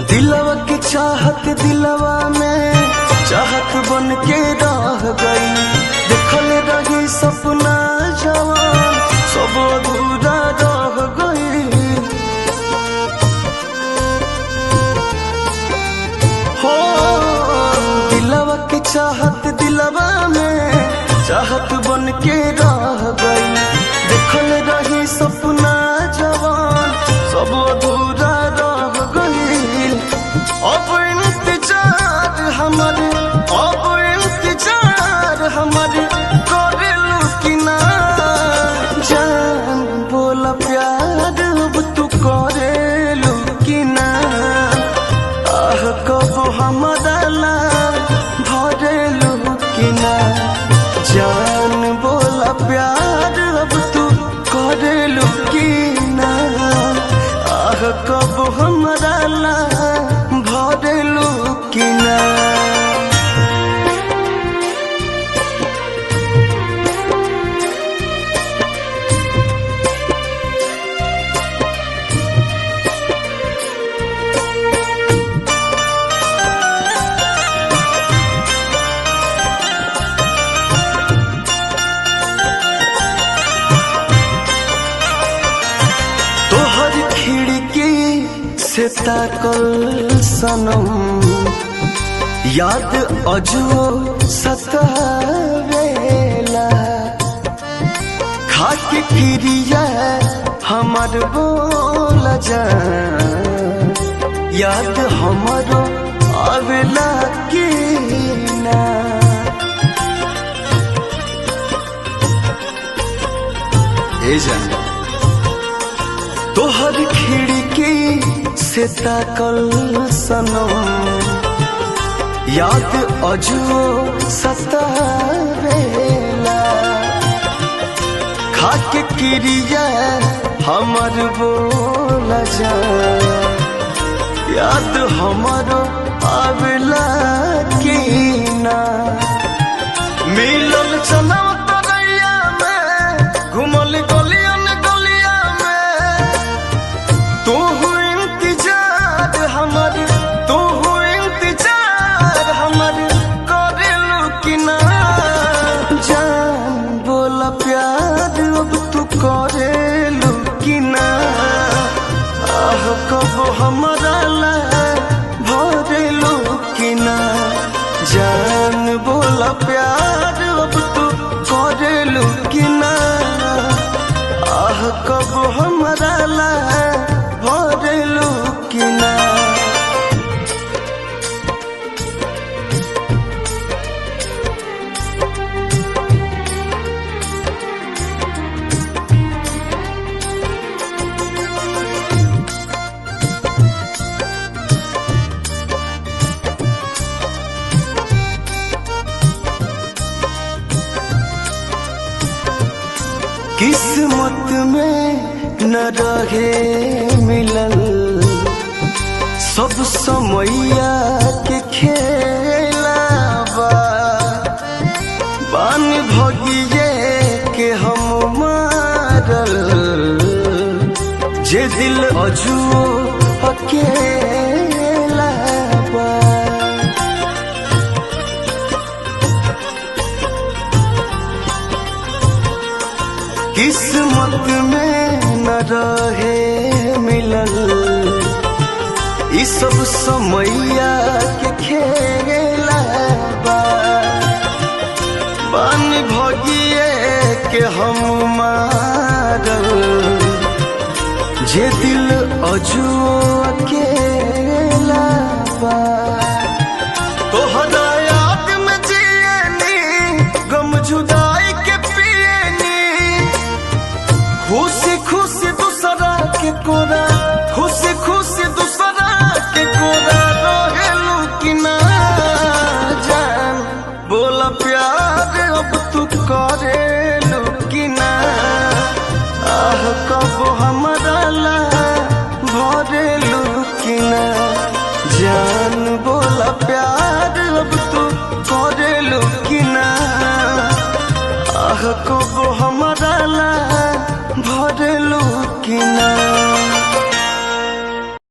दिलवा की चाहत दिलवा में चाहत बन के रह गई। देखल रही सपना जवान सब अधूरा रह गई। हो दिलवा की चाहत दिलवा में चाहत बन के रह गई। देखल रही सपना जवान सब अधूरा रह गई। अब इंतजार हमारे करेलू कि ना जान बोला प्यार अब तू करेलू कि ना। आह कब हमारा ला भरेलू कि ना जान बोला प्यार अब तू करेलू कि ना। आह कब हमारा ला भरेलू कि ना। से ताकल सनम याद अजुओ सतावेला। खाके फिरिया हमर बोल जा याद हमरो आवेला कि ना। ए जान तोहर खिड़की से ताकल सनम याद अजुओ सतावेला। खाके क्रिया हमर बोल जा याद हमरो आवेला कि ना। मिलल चला तरैया में घुमल गलियन गलिया में तू इंतजार हमर करेलू कि ना। जान बोला प्यार अब तू करेलू कि ना। आह कब हमारा ला भरेलू कि ना। जान बोला प्यार अब तू करेलू कि ना। आह कब हमारा ला भरेलू कि ना। किस्मत में न रहे मिलल सब समैया के खेलावा। बान भगिए के हम मारल जे दिल अजुओ अकेला बा। किस्मत में न रहे मिलल ई सब समैया के खेला बा। बान भगिए के हम मारल जे दिल अजुओ अकेला बा। तोहरा याद में जियनी गम जुदाई के पियनी। खुशी खुशी दूसरा के कोरा खुशी खुशी दूसरा के कोरा रहेलू कि ना। जान बोला प्यार अब तू करेलू कि ना। आह कब हमारा ला भरेलू कि ना। जान बोला प्यार अब तू करेलू कि ना। आह